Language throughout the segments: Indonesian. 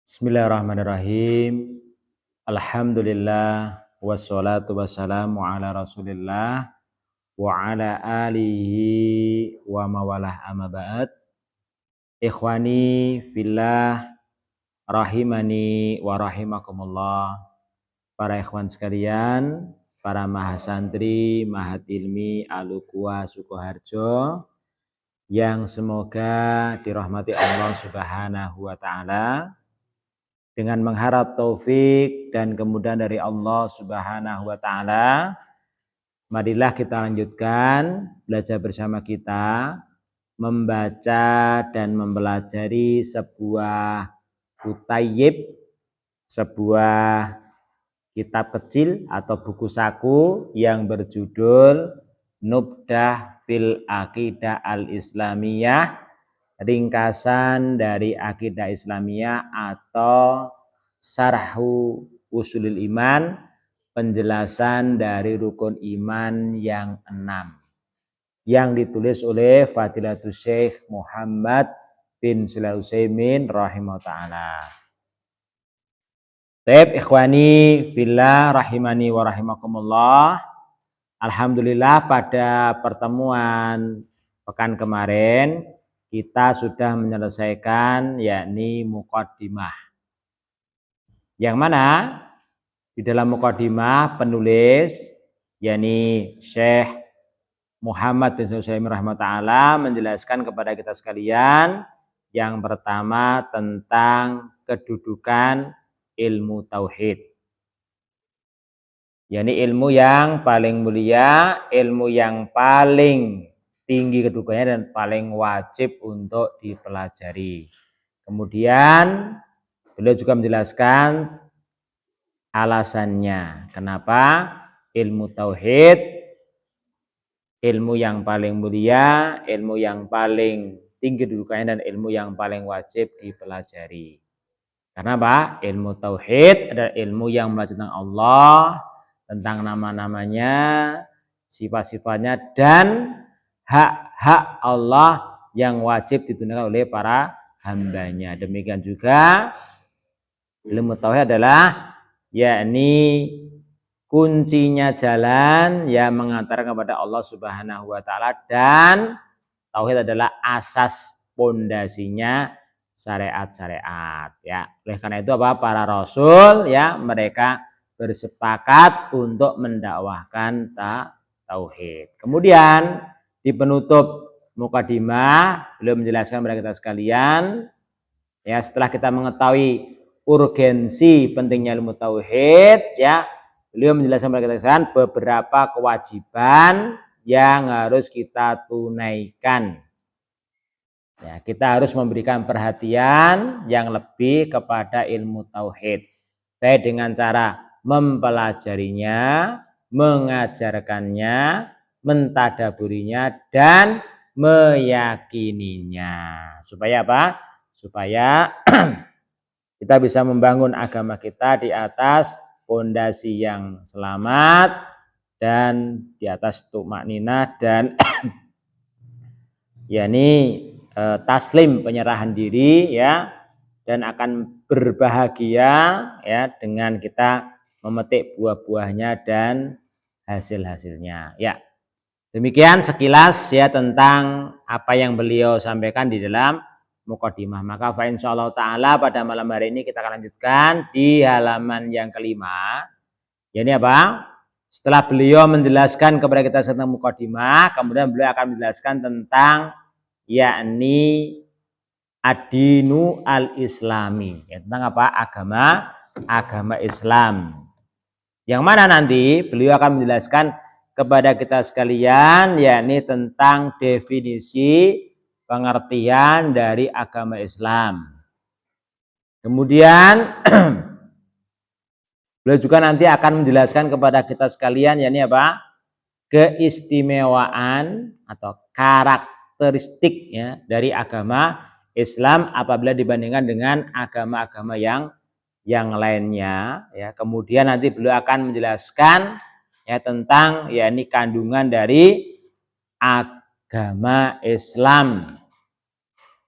Bismillahirrahmanirrahim. Alhamdulillah wassalatu wassalamu ala Rasulillah wa ala alihi wa mawalah amma ba'd. Ikhwani fillah rahimani wa rahimakumullah. Para ikhwan sekalian, para mahasantri, mahat ilmi Al-Uquwah Sukoharjo yang semoga dirahmati Allah Subhanahu wa taala. Dengan mengharap taufik dan kemudahan dari Allah Subhanahu wa taala, marilah kita lanjutkan belajar bersama kita membaca dan mempelajari sebuah kutayyib, sebuah kitab kecil atau buku saku yang berjudul Nubdah fil Aqidah Al-Islamiyah, ringkasan dari akidah Islamiyah atau Syarhu Usulul Iman, penjelasan dari rukun iman yang 6, yang ditulis oleh Fadilatul Syekh Muhammad bin Shalih Al-Utsaimin rahimahullah ta'ala. Baik ikhwani fillah rahimani wa rahimakumullah. Alhamdulillah pada pertemuan pekan kemarin kita sudah menyelesaikan yakni muqaddimah. Yang mana di dalam muqaddimah penulis yakni Syekh Muhammad bin Shalih Al-Utsaimin rahimahullah ta'ala menjelaskan kepada kita sekalian yang pertama tentang kedudukan ilmu tauhid. yakni ilmu yang paling mulia, ilmu yang paling tinggi kedudukannya dan paling wajib untuk dipelajari. Kemudian beliau juga menjelaskan alasannya kenapa ilmu tauhid, ilmu yang paling mulia, ilmu yang paling tinggi kedudukannya dan ilmu yang paling wajib dipelajari. Karena apa? Ilmu tauhid adalah ilmu yang belajar tentang Allah, tentang nama-namanya, sifat-sifatnya, dan hak-hak Allah yang wajib ditunaikan oleh para hambanya. Demikian juga ilmu tauhid adalah yakni kuncinya jalan yang mengantarkan kepada Allah Subhanahu wa taala, dan tauhid adalah asas pondasinya syariat-syariat ya. Oleh karena itu apa? Para rasul ya mereka bersepakat untuk mendakwahkan tauhid. Kemudian di penutup mukadimah beliau menjelaskan kepada kita sekalian ya, setelah kita mengetahui urgensi pentingnya ilmu tauhid ya, beliau menjelaskan kepada kita sekalian beberapa kewajiban yang harus kita tunaikan. Ya, kita harus memberikan perhatian yang lebih kepada ilmu tauhid, baik dengan cara mempelajarinya, mengajarkannya, mentadaburinya, dan meyakininya. Supaya apa? Supaya kita bisa membangun agama kita di atas pondasi yang selamat dan di atas tumakninah dan yakni taslim, penyerahan diri ya, dan akan berbahagia ya dengan kita memetik buah-buahnya dan hasil-hasilnya ya. Demikian sekilas ya tentang apa yang beliau sampaikan di dalam mukadimah. Maka fa insyaallah taala pada malam hari ini kita akan lanjutkan di halaman yang kelima. Ini apa? Setelah beliau menjelaskan kepada kita tentang mukadimah, kemudian beliau akan menjelaskan tentang yakni ad-dinu al-islami, ya, tentang apa? Agama Islam. Yang mana nanti beliau akan menjelaskan kepada kita sekalian yakni tentang definisi pengertian dari agama Islam. Kemudian beliau juga nanti akan menjelaskan kepada kita sekalian yakni apa? Keistimewaan atau karakteristik ya dari agama Islam apabila dibandingkan dengan agama-agama yang lainnya ya. Kemudian nanti beliau akan menjelaskan ya tentang yakni kandungan dari agama Islam.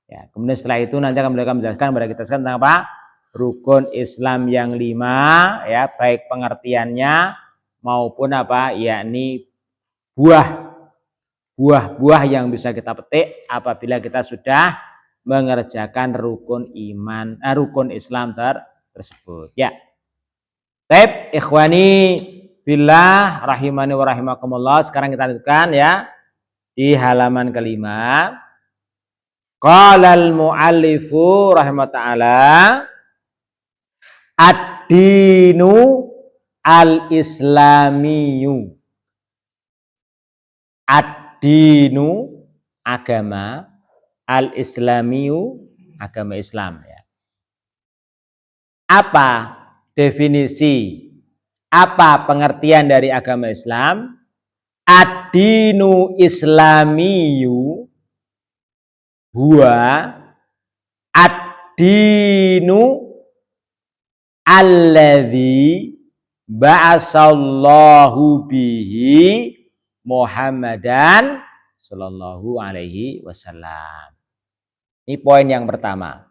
Ya, kemudian setelah itu nanti akan beliau menjelaskan kepada kita tentang apa? rukun Islam yang 5 ya, baik pengertiannya maupun apa, yakni buah-buah yang bisa kita petik apabila kita sudah mengerjakan rukun Islam tersebut ya. Baik, ikhwani billah rahimani wa rahimakumullah. Sekarang kita lanjutkan ya di halaman kelima. Qala al-muallifu rahimahullah ad-dinu al-islamiyu. Ad-dinu agama, al-islamiyu agama Islam ya. Apa definisi, apa pengertian dari agama Islam? Ad-dinu islamiyu huwa ad-dinu alladzi ba'asallahu bihi Muhammadan sallallahu alaihi wasallam. Ini poin yang pertama.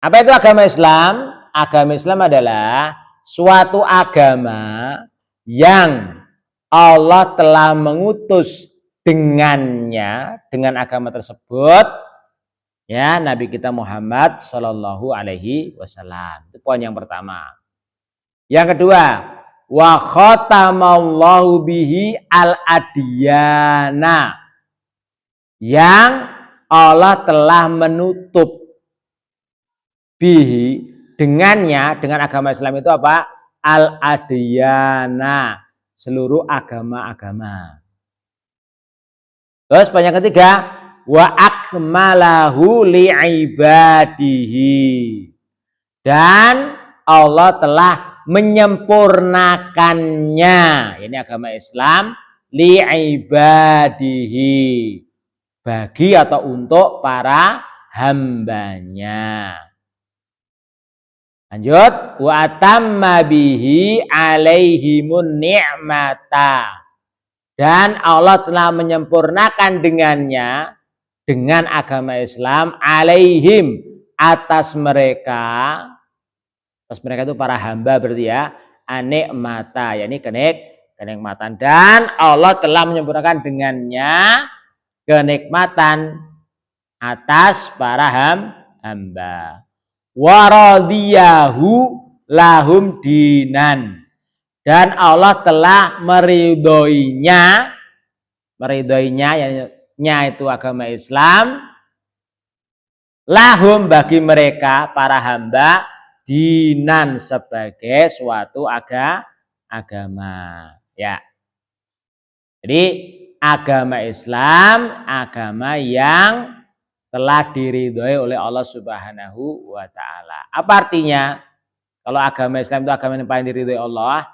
Apa itu agama Islam? Agama Islam adalah suatu agama yang Allah telah mengutus dengannya, dengan agama tersebut ya, Nabi kita Muhammad sallallahu alaihi wasallam. Itu poin yang pertama. Yang kedua, wa khatamallahu bihi al-adiyana, yang Allah telah menutup bihi dengannya, dengan agama Islam itu apa? Al-adiyana, seluruh agama-agama. Terus poin yang ketiga, wa akmalahu li'ibadihi, dan Allah telah menyempurnakannya, ini agama Islam, li'ibadihi, bagi atau untuk para hambanya. Lanjut, wa atamma bihi alaihimun ni'mata, dan Allah telah menyempurnakan dengannya, dengan agama Islam, alaihim, atas mereka itu para hamba berarti ya, anikmata, yakni kenikmatan, dan Allah telah menyempurnakan dengannya kenikmatan atas para hamba. Waradiyahu lahum dinan, dan Allah telah meridhoinya itu agama Islam, lahum bagi mereka para hamba, dinan sebagai suatu agama ya. Jadi agama Islam agama yang telah diridhoi oleh Allah Subhanahu wa taala. Apa artinya? Kalau agama Islam itu agama yang paling diridhoi Allah,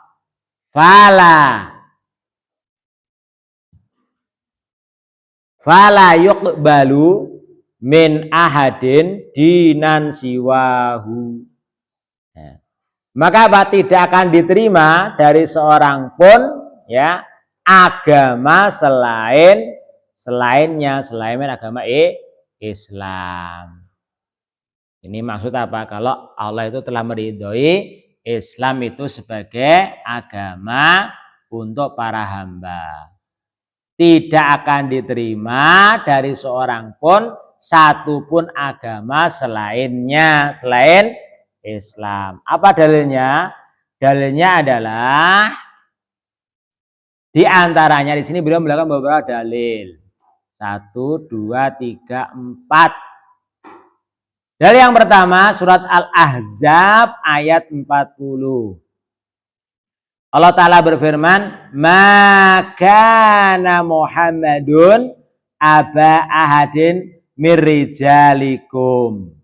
fala yuqbalu min ahadin dinan siwahu. Ya. Maka apa? Tidak akan diterima dari seorang pun ya agama selain agama Islam. Ini maksud apa? Kalau Allah itu telah meridhoi Islam itu sebagai agama untuk para hamba, tidak akan diterima dari seorang pun satu pun agama selain Islam. Apa dalilnya? Dalilnya adalah di antaranya di sini beliau melakukan beberapa dalil. 1, 2, 3, 4. Dalil yang pertama surat Al-Ahzab ayat 40. Allah Ta'ala berfirman, "Makana Muhammadun aba ahadin mirrijalikum."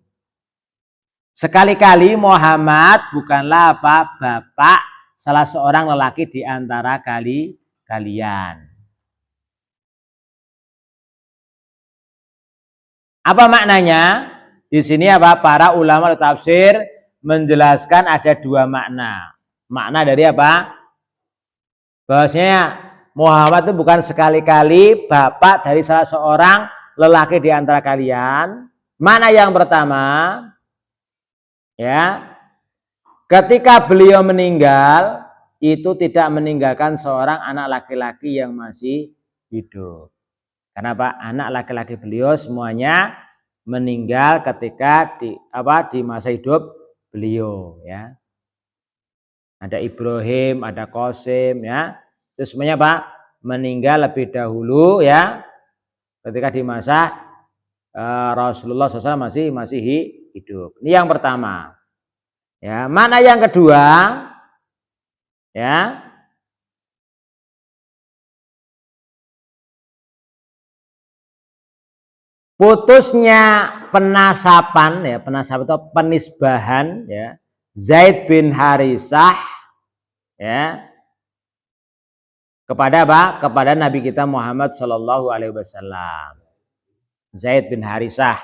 Sekali-kali Muhammad bukanlah apa? Bapak salah seorang lelaki di antara kalian. Apa maknanya? Di sini apa? Para ulama tafsir menjelaskan ada dua makna. Makna dari apa? Bahwasanya Muhammad itu bukan sekali-kali bapak dari salah seorang lelaki di antara kalian. Makna yang pertama, Ya. Ketika beliau meninggal, itu tidak meninggalkan seorang anak laki-laki yang masih hidup. Kenapa? Anak laki-laki beliau semuanya meninggal ketika di masa hidup beliau, ya. Ada Ibrahim, ada Qasim, ya. Itu semuanya Pak meninggal lebih dahulu, ya. Ketika di masa Rasulullah SAW masih hidup. Ini yang pertama. Ya, mana yang kedua? Ya. Putusnya penasapan, ya, penasapan atau penisbahan, ya, Zaid bin Harisah, ya, kepada apa? Kepada Nabi kita Muhammad Shallallahu Alaihi Wasallam. Zaid bin Harisah,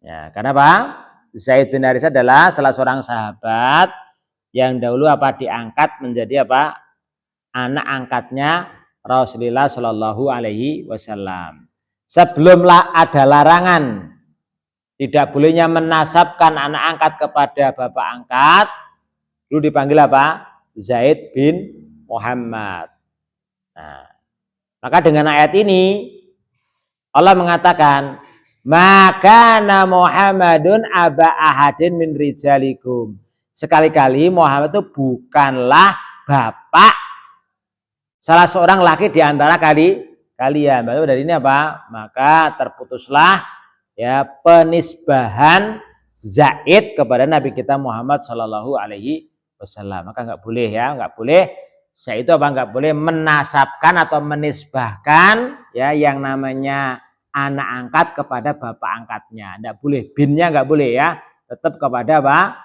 ya, karena apa? Zaid bin Harisah adalah salah seorang sahabat yang dahulu apa diangkat menjadi apa? Anak angkatnya Rasulullah Shallallahu Alaihi Wasallam. Sebelumlah ada larangan tidak bolehnya menasabkan anak angkat kepada bapak angkat, dulu dipanggil apa? Zaid bin Muhammad. Nah, maka dengan ayat ini Allah mengatakan, maka Muhammadun aba ahadin min rijalikum. Sekali-kali Muhammad itu bukanlah bapak salah seorang laki di antara kalian. Baru dari ini apa? Maka terputuslah ya penisbahan Zaid kepada Nabi kita Muhammad Shallallahu Alaihi Wasallam. Maka nggak boleh ya, nggak boleh. Saya itu apa? Nggak boleh menasabkan atau menisbahkan ya yang namanya anak angkat kepada bapak angkatnya. Nggak boleh, binnya nggak boleh ya. Tetap kepada apa?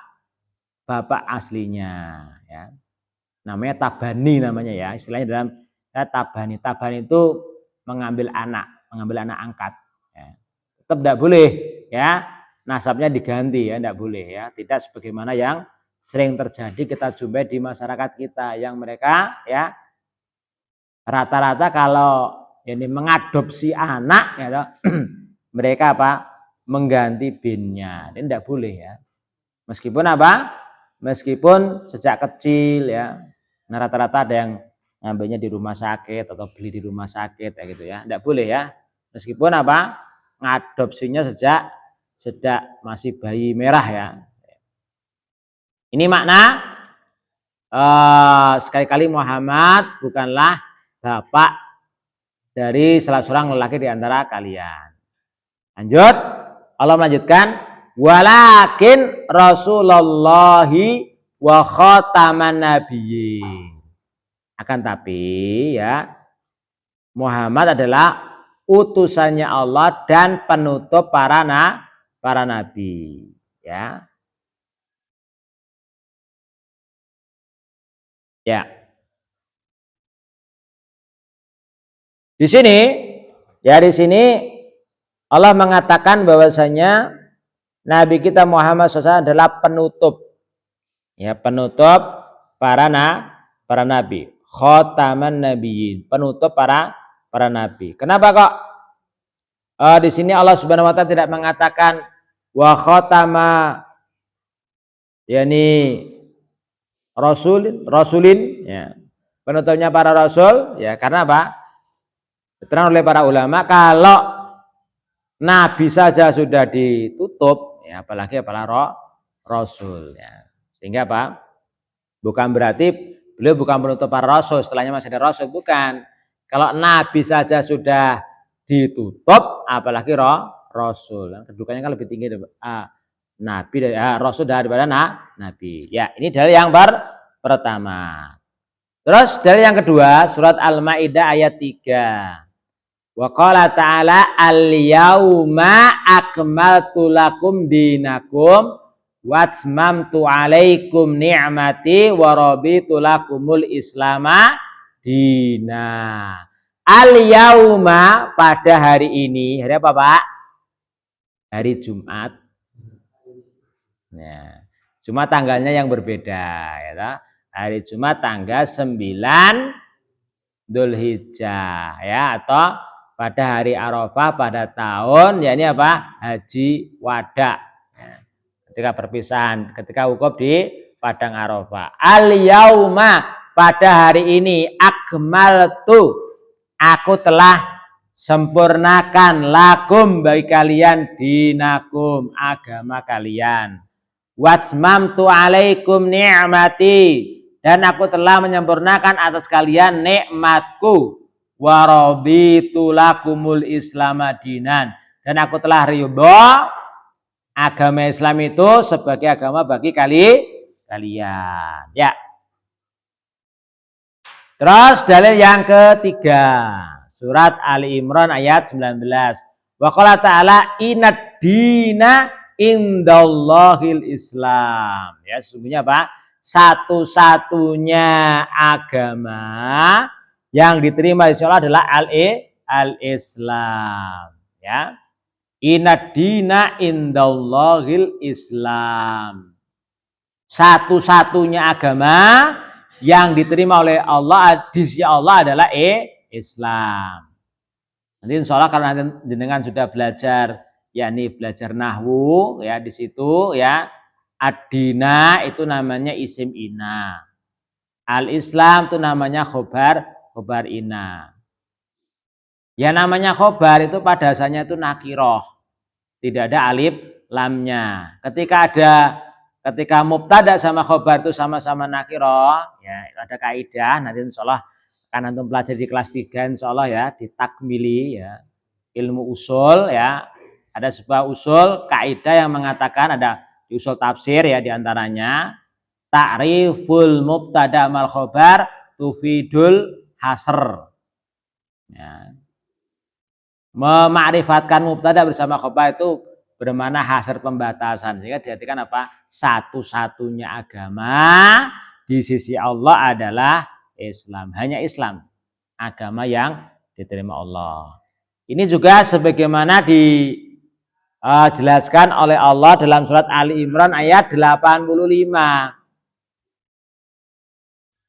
Bapak aslinya. Ya. Namanya tabani namanya ya. Istilahnya dalam ya, tabani itu mengambil anak angkat. Ya. Tetap tidak boleh ya nasabnya diganti ya, tidak boleh ya. Tidak sebagaimana yang sering terjadi kita jumpai di masyarakat kita yang mereka ya rata-rata kalau ini mengadopsi anak ya mereka apa mengganti binnya. Ini tidak boleh ya. Meskipun apa? Meskipun sejak kecil ya. Nah, rata-rata ada yang ngambilnya di rumah sakit atau beli di rumah sakit ya gitu ya. Tidak boleh ya. Meskipun apa? Ngadopsinya sejak masih bayi merah ya. Ini makna sekali-kali Muhammad bukanlah bapak dari salah seorang lelaki di antara kalian. Lanjut, Allah melanjutkan, walakin Rasulullahi wa khataman nabiyyin. Akan tapi ya Muhammad adalah utusannya Allah dan penutup para nabi ya. Ya. Di sini Allah mengatakan bahwasanya Nabi kita Muhammad SAW adalah penutup ya, penutup para nabi, khataman nabiyyin, penutup para nabi. Kenapa kok di sini Allah Subhanahu wa taala tidak mengatakan wa khatama yakni rasulin ya. Penutupnya para rasul ya, karena apa? Diterang oleh para ulama kalau nabi saja sudah ditutup ya, apalagi rasul ya. Sehingga apa? Bukan berarti beliau bukan penutup para rasul, setelahnya masih ada rasul, bukan. Kalau nabi saja sudah ditutup, apalagi rasul. Kedudukannya kan lebih tinggi nabi dari rasul daripada nabi. Ya, ini dalil yang pertama. Terus dalil yang kedua, surat Al-Maidah ayat 3. Wa qala ta'ala al-yauma akmaltu lakum dinakum watmamtu alaikum ni'mati wa raditu lakumul islama dina. Al-yauma pada hari ini, hari apa Pak? Hari Jumat. Ya. Cuma tanggalnya yang berbeda ya. Hari Jumat tanggal 9 Dzulhijjah ya, atau pada hari Arafah pada tahun ya ini apa? Haji Wada. Ya. ketika perpisahan, ketika wukuf di padang Arafah. Al yauma, pada hari ini, akmaltu, aku telah sempurnakan lakum bagi kalian dinakum, agama kalian. Watmamtu alaikum ni'mati, dan aku telah menyempurnakan atas kalian nikmatku. Waraditu lakumul Islam dinan, dan aku telah ridho agama Islam itu sebagai agama bagi kalian. Ya. Terus dalil yang ketiga, surat Ali Imran ayat 19. Wa qala ta'ala inad dina indallahil Islam. Ya, sesungguhnya apa? Satu-satunya agama yang diterima insya Allah adalah al-Islam. Ya. Inad dina indallahil Islam. Satu-satunya agama yang diterima oleh Allah di sisi Allah adalah Islam. Nanti insya Allah kalau nanti jenengan sudah belajar, yakni belajar nahwu, ya di situ ya ad-dina itu namanya isim ina, al-Islam itu namanya khobar ina. Ya namanya khobar itu pada dasarnya itu nakiroh, tidak ada alif lamnya. Ketika mubtada sama khobar itu sama-sama nakiroh, ya ada kaidah nanti insya Allah kan antum pelajari di kelas 3 insya Allah ya, di takmili ya, ilmu usul ya, ada sebuah usul kaidah yang mengatakan, ada di usul tafsir ya, diantaranya ta'riful mubtada mal khobar tufidul hasr ya. Memakrifatkan mubtada bersama khobar itu bermakna hasr, pembatasan, sehingga diartikan apa? Satu-satunya agama di sisi Allah adalah Islam, hanya Islam agama yang diterima Allah. Ini juga sebagaimana dijelaskan oleh Allah dalam surat Ali Imran ayat 85.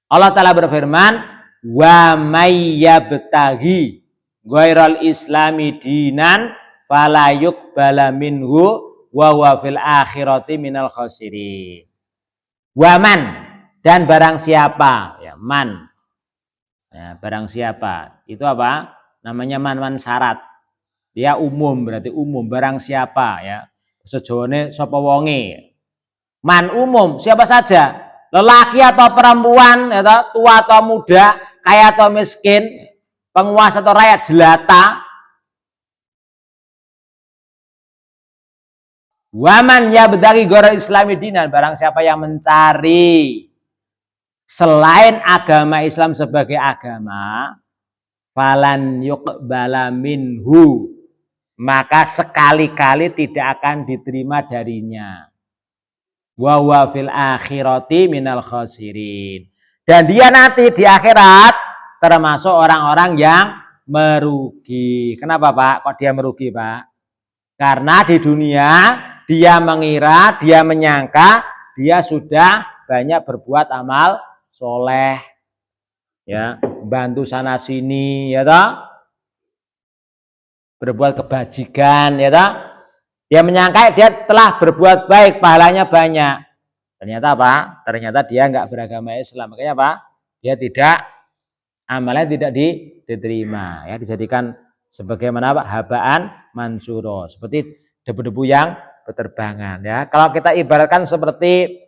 Allah Ta'ala berfirman, wa may yabtaghi ghairal islami dinan fala yuqbala minhu wa huwa fil akhirati minal khasirin. Waman, dan barang siapa, ya man, ya, barang siapa itu apa namanya, man syarat, dia umum, berarti umum, barang siapa ya, sejawane sapa wonge, man umum, siapa saja, lelaki atau perempuan, ya, tua atau muda, kaya atau miskin, penguasa atau rakyat jelata. Waman yabtaghi ghairal islami dinan, barang siapa yang mencari selain agama Islam sebagai agama, falan yuqbala minhu, maka sekali-kali tidak akan diterima darinya. Wa huwa fil akhirati minal khasirin, dan dia nanti di akhirat termasuk orang-orang yang merugi. Kenapa Pak? Kok dia merugi Pak? Karena di dunia dia mengira, dia menyangka dia sudah banyak berbuat amal soleh, ya, bantu sana sini, ya toh, berbuat kebajikan, ya toh. Dia menyangka dia telah berbuat baik, pahalanya banyak. Ternyata apa? Ternyata dia nggak beragama Islam. Makanya apa? Dia tidak, amalnya tidak diterima, ya, dijadikan sebagaimana apa? Habaan mansuro, seperti debu-debu yang berterbangan, ya. Kalau kita ibaratkan seperti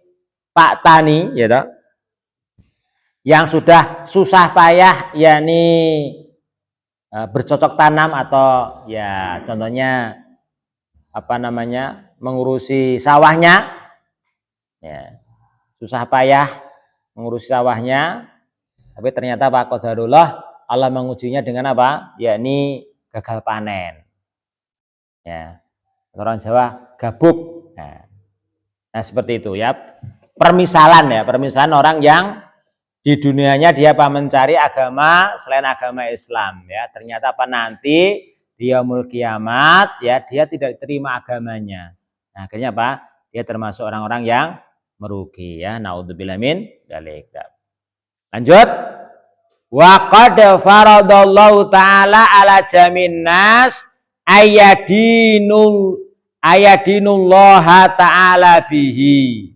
Pak Tani, ya toh, yang sudah susah payah, yakni bercocok tanam atau ya contohnya apa namanya, mengurusi sawahnya, ya, susah payah mengurusi sawahnya, tapi ternyata Pak qadarullah Allah mengujinya dengan apa? Yakni gagal panen, ya, orang Jawa gabuk. Nah seperti itu ya, permisalan ya, permisalan orang yang di dunianya dia apa, mencari agama selain agama Islam, ya, ternyata apa, nanti di yaumul kiamat ya dia tidak terima agamanya. Nah, akhirnya apa? Dia termasuk orang-orang yang merugi, ya. Naudzubillah min dzalik. Lanjut. Wa qad faradallahu ta'ala ala jamin nas ayadinullaha ta'ala bihi.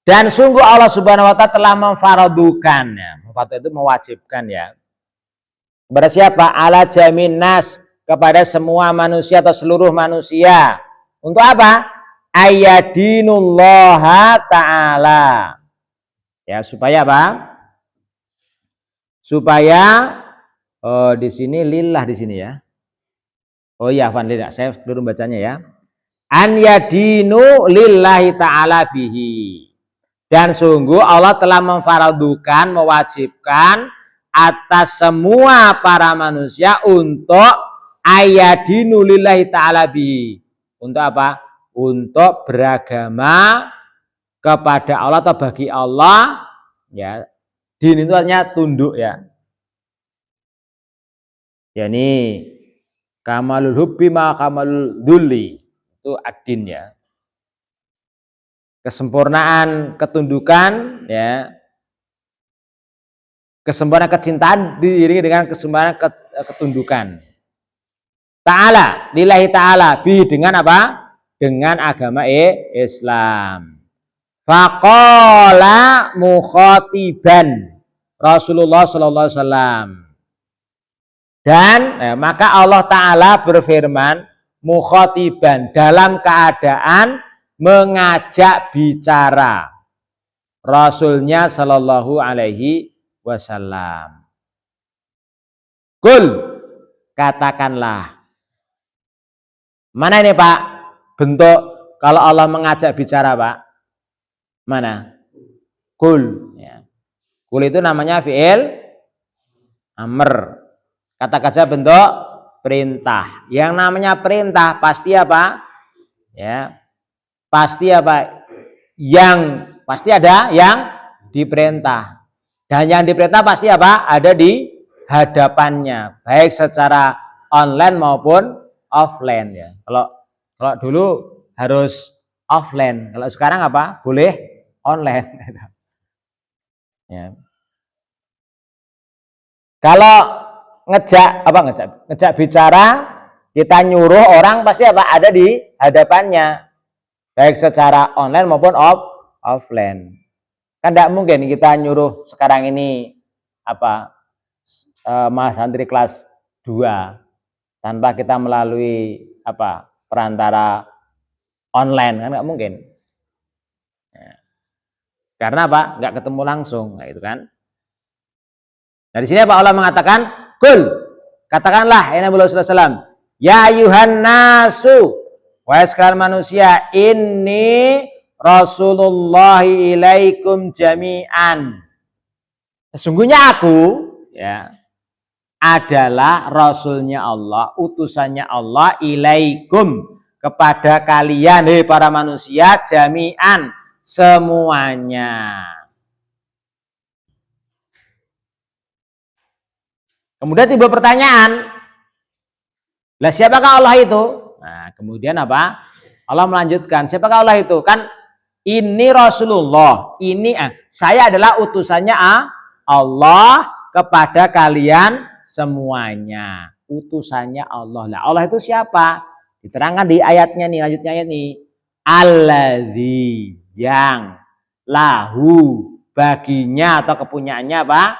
Dan sungguh Allah Subhanahu wa taala telah memfaradukan, ya. Itu mewajibkan, ya. Kepada siapa? Ala jamin nas, kepada semua manusia atau seluruh manusia. Untuk apa? Ayadinullaha ta'ala. Ya, supaya apa? Supaya di sini lillah di sini, ya. Oh iya, Van Lillah. Saya belum bacanya, ya. An yadinu lillahi ta'ala bihi. Dan sungguh Allah telah memfaradukan, mewajibkan atas semua para manusia untuk ayadinu lillahi ta'ala bihi. Untuk apa? Untuk beragama kepada Allah atau bagi Allah, ya. Din itu artinya tunduk, ya. Yani kamalul hubbi ma kamalul dulli. Itu ad-din, ya. Kesempurnaan ketundukan, ya, kesempurnaan kecintaan diiringi dengan kesempurnaan ketundukan. Ta'ala, lillahi ta'ala, bi dengan apa? Dengan agama Islam. Faqala mukhatiban Rasulullah sallallahu alaihi wasallam. Dan maka Allah Ta'ala berfirman mukhatiban, dalam keadaan mengajak bicara Rasulnya sallallahu alaihi wasallam. Kul, katakanlah. Mana ini, Pak? Bentuk kalau Allah mengajak bicara, Pak? Mana? Kul, ya. Kul itu namanya fi'il amr. Kata kerja bentuk perintah. Yang namanya perintah pasti apa? Ya. Pasti apa? Yang pasti ada yang diperintah. Dan yang diperintah pasti apa? Ada di hadapannya, baik secara online maupun offline, ya. Kalau dulu harus offline, kalau sekarang apa? Boleh online. Ya. Kalau ngejak bicara, kita nyuruh orang pasti apa? Ada di hadapannya, baik secara online maupun offline. Kan tidak mungkin kita nyuruh sekarang ini apa mas santri kelas 2 tanpa kita melalui apa perantara online, kan nggak mungkin. Ya. Karena apa? Nggak ketemu langsung, nah, itu kan. Nah di sini apa Allah mengatakan, kul, katakanlah ya Nabi sallallahu alaihi wasallam, ya ayuhan nasu, wahai sekalian manusia, inni Rasulullah ilaikum jami'an. Sesungguhnya aku, ya, adalah Rasulnya Allah, utusannya Allah ilaikum, kepada kalian, hei para manusia, jami'an, semuanya. Kemudian timbul pertanyaan, lah siapakah Allah itu? Nah, kemudian apa? Allah melanjutkan, siapakah Allah itu? Kan ini Rasulullah, ini saya adalah utusannya Allah kepada kalian semuanya. Utusannya Allah. Lah Allah itu siapa? Diterangkan di ayatnya nih, lanjutnya ayat nih. Alladzi, yang, lahu, baginya atau kepunyaannya apa?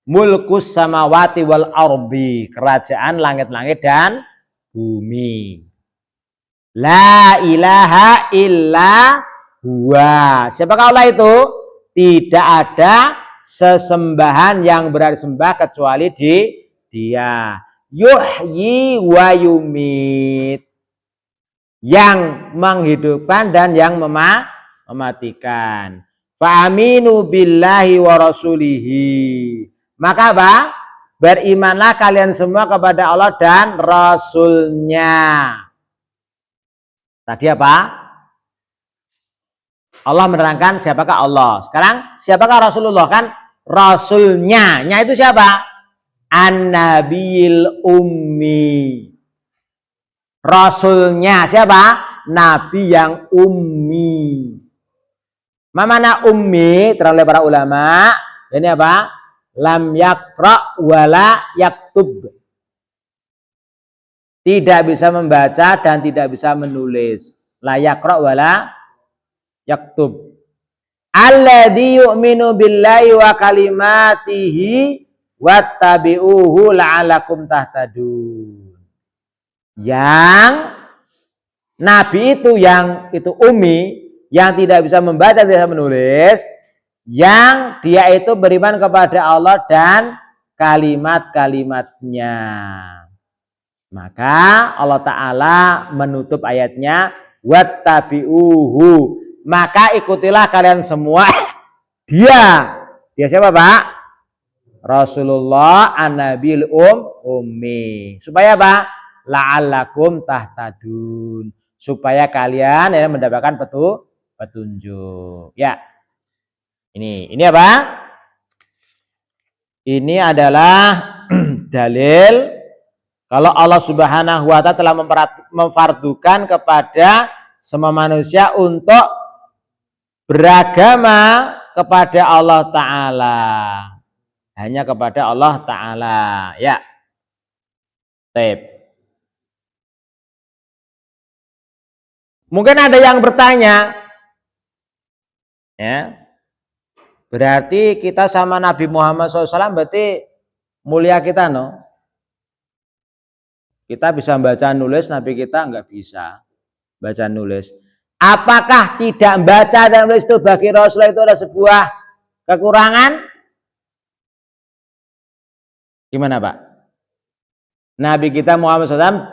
Mulkus samawati wal ardi, kerajaan langit-langit dan bumi. La ilaha illa huwa. Siapakah Allah itu? Tidak ada sesembahan yang berhak disembah kecuali Dia. Yuhyi wa yumit, yang menghidupkan dan yang mematikan. Fa'aminu billahi wa rasulihi. Maka apa? Berimanlah kalian semua kepada Allah dan Rasulnya. Tadi apa? Allah menerangkan siapakah Allah. Sekarang siapakah Rasulullah? Kan Rasulnya. Nya itu siapa? An-Nabiyil Ummi. Rasulnya siapa? Nabi yang ummi. Mana ummi? Terang oleh para ulama. Ini apa? Lam yakra wala yaktub. tidak bisa membaca dan tidak bisa menulis. La yaqra wala yaktub. Alladzi yu'minu billahi wa kalimatihi wattabi'uhu la'alakum tahtadun. Yang nabi itu yang itu ummi, yang tidak bisa membaca, tidak bisa menulis, yang dia itu beriman kepada Allah dan kalimat-kalimatnya. Maka Allah Ta'ala menutup ayatnya wattabi'uhu, maka ikutilah kalian semua dia siapa Pak? Rasulullah an-nabil ummi, supaya apa? La'allakum tahtadun, supaya kalian ya mendapatkan petunjuk. Ya, ini apa? Ini adalah dalil kalau Allah Subhanahu wa Ta'ala telah memfardukan kepada semua manusia untuk beragama kepada Allah Ta'ala. Hanya kepada Allah Ta'ala. Ya. Baik. Mungkin ada yang bertanya. Ya. Berarti kita sama Nabi Muhammad SAW berarti mulia kita, no? Kita bisa baca nulis, Nabi kita enggak bisa baca nulis. Apakah tidak baca dan nulis itu bagi Rasulullah itu adalah sebuah kekurangan? Gimana Pak? Nabi kita Muhammad SAW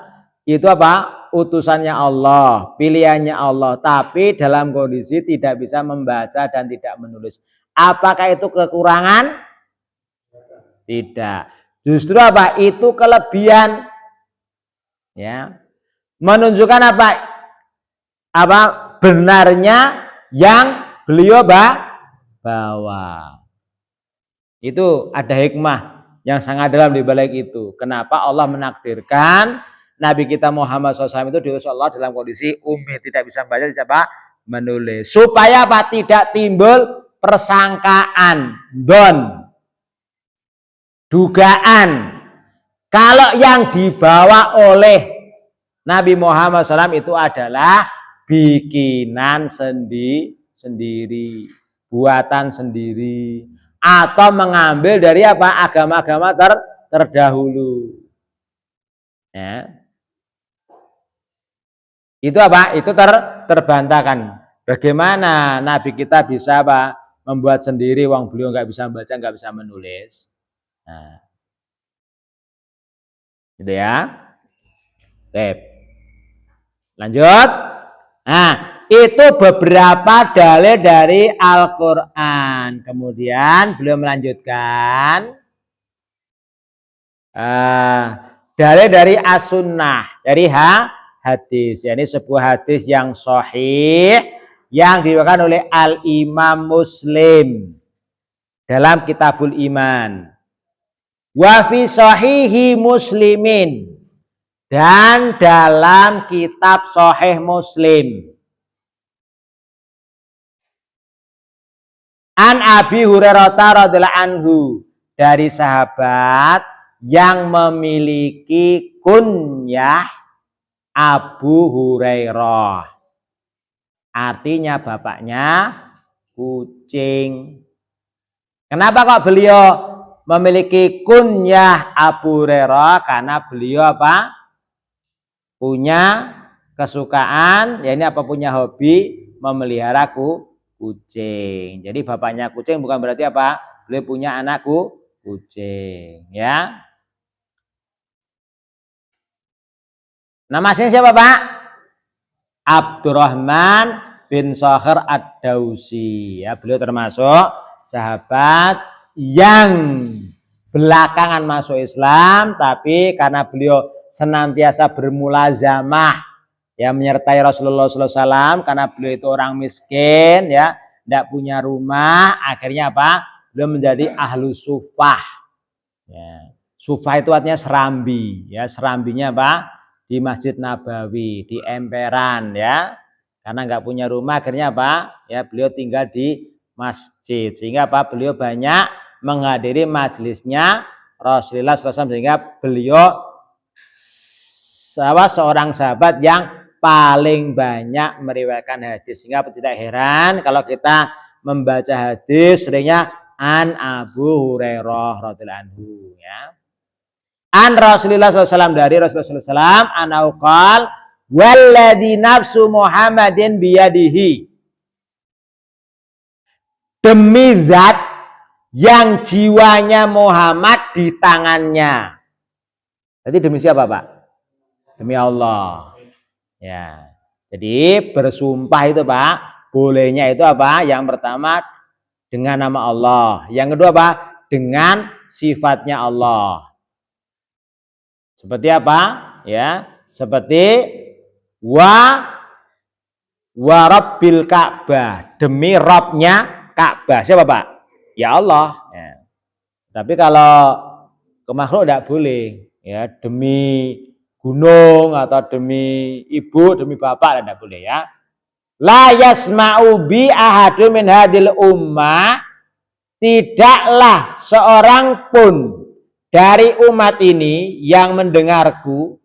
itu apa? Utusannya Allah, pilihannya Allah, tapi dalam kondisi tidak bisa membaca dan tidak menulis. Apakah itu kekurangan? Tidak. Justru apa? Itu kelebihan. Ya, menunjukkan apa benarnya yang beliau bawa. Itu ada hikmah yang sangat dalam di balik itu. Kenapa Allah menakdirkan Nabi kita Muhammad SAW itu diutus Allah dalam kondisi ummi, tidak bisa membaca, tidak menulis, supaya apa? Tidak timbul persangkaan, dugaan. Kalau yang dibawa oleh Nabi Muhammad SAW itu adalah bikinan sendiri, buatan sendiri, atau mengambil dari apa? Agama-agama terdahulu. Ya. Itu apa? Itu terbantahkan. Bagaimana Nabi kita bisa apa? Membuat sendiri, wong beliau nggak bisa membaca, nggak bisa menulis. Nah. Gitu ya. Oke. Lanjut. Nah, itu beberapa dalil dari Al-Quran. Kemudian beliau melanjutkan dalil dari As-Sunnah, dari hadis. Ini sebuah hadis yang sahih yang diriwayatkan oleh Al-Imam Muslim dalam Kitabul Iman. Wa fi sahihi Muslimin, dan dalam kitab Sahih Muslim. An Abi Hurairah radhiyallahu anhu, dari sahabat yang memiliki kunyah Abu Hurairah. Artinya bapaknya kucing. Kenapa kok beliau memiliki kunyah Abu Hurairah? Karena beliau apa? Punya kesukaan, ya ini apa, punya hobi memelihara kucing. Jadi bapaknya kucing bukan berarti apa? Beliau punya anakku kucing, ya. Nama aslinya siapa Pak? Abdurrahman bin Sakhir Ad-Dausi. Ya, beliau termasuk sahabat yang belakangan masuk Islam, tapi karena beliau senantiasa bermulazamah, ya, menyertai Rasulullah SAW, karena beliau itu orang miskin, ya, tidak punya rumah, akhirnya apa? Beliau menjadi ahlu sufah. Ya. Sufah itu artinya serambi, ya, serambinya apa? Di Masjid Nabawi, di emperan, ya. Karena nggak punya rumah, akhirnya apa? Ya, beliau tinggal di masjid, sehingga apa? Beliau banyak menghadiri majelisnya Rasulullah SAW, sehingga beliau seorang sahabat yang paling banyak meriwayatkan hadis. Sehingga tidak heran kalau kita membaca hadis seringnya an Abu Hurairah radhiyallahu anhu ya. An Rasulullah SAW, dari Rasulullah SAW, anau qal walladzi nafsu Muhammadin biyadihi, demi zat yang jiwanya Muhammad di tangannya. Jadi demi siapa, Pak? Demi Allah. Ya. Jadi bersumpah itu, Pak, bolehnya itu apa? Yang pertama dengan nama Allah. Yang kedua apa? Dengan sifatnya Allah. Seperti apa? Ya, seperti wa rabbil Ka'bah, demi Rabbnya Ka'bah. Siapa, Pak? Ya Allah. Ya. Tapi kalau ke makhluk tidak boleh. Ya, demi gunung atau demi ibu, demi bapak tidak boleh ya. La yasma'u bi ahadu min hadil ummah, tidaklah seorang pun dari umat ini yang mendengarku,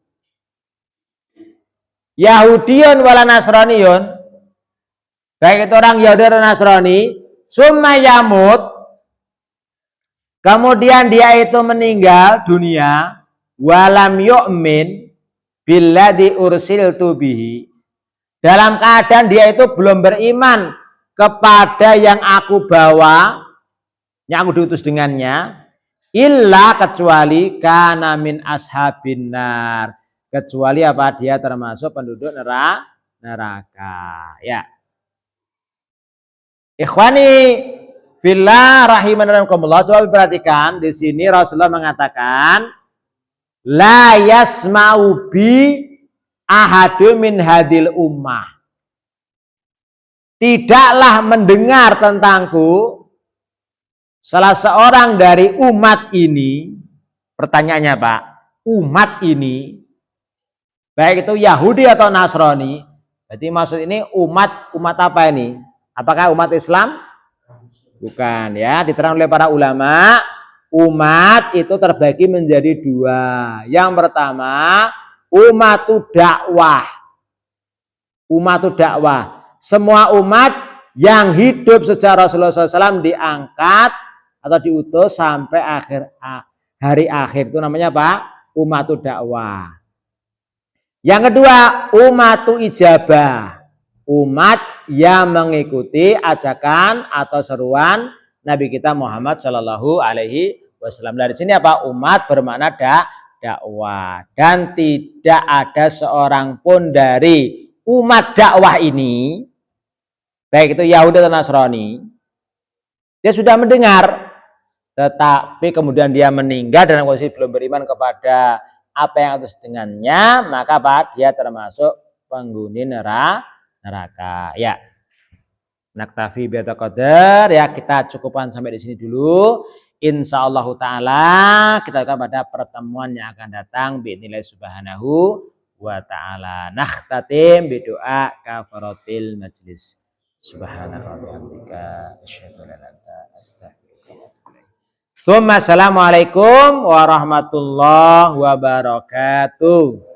Yahudiun wala Nasraniun, baik itu orang Yahudi atau Nasrani, summa yamut, kemudian dia itu meninggal dunia, walam yu'min billadzi ursiltu bihi, dalam keadaan dia itu belum beriman kepada yang aku bawa, yang aku diutus dengannya, illa kecuali kana min ashabin nar, kecuali apa? Dia termasuk penduduk neraka. Ya. Ikhwani fillah rahimanallah, coba perhatikan di sini Rasulullah mengatakan la yasma'u bi ahadu min hadil ummah, tidaklah mendengar tentangku salah seorang dari umat ini. Pertanyaannya, Pak, umat ini baik itu Yahudi atau Nasrani, berarti maksud ini umat apa ini? Apakah umat Islam? Bukan ya, diterang oleh para ulama, umat itu terbagi menjadi dua. Yang pertama, umatu dakwah. Umatu dakwah, semua umat yang hidup sejak Rasulullah SAW diangkat atau diutus sampai hari akhir, itu namanya apa? Umatu dakwah. Yang kedua, umatu ijabah, umat yang mengikuti ajakan atau seruan Nabi kita Muhammad Shallallahu Alaihi Wasallam. Dari sini apa? Umat bermakna dakwah, dan tidak ada seorang pun dari umat dakwah ini, baik itu Yahudi atau Nasrani, dia sudah mendengar, tetapi kemudian dia meninggal dalam kondisi belum beriman kepada apa yang atas dengannya, maka apa? Dia termasuk penghuni neraka. Ya. Naktafi bi'hadzal qadar, ya, kita cukupkan sampai di sini dulu. Insyaallah taala kita akan pada pertemuan yang akan datang bi'idznillah subhanahu wa ta'ala. Nakhtatim bidoa kafaratil majlis. Subhanallah wa bihamdika asyhadu an la ilaha illa anta astaghfiruka wa atubu ilaik. Assalamualaikum warahmatullahi wabarakatuh.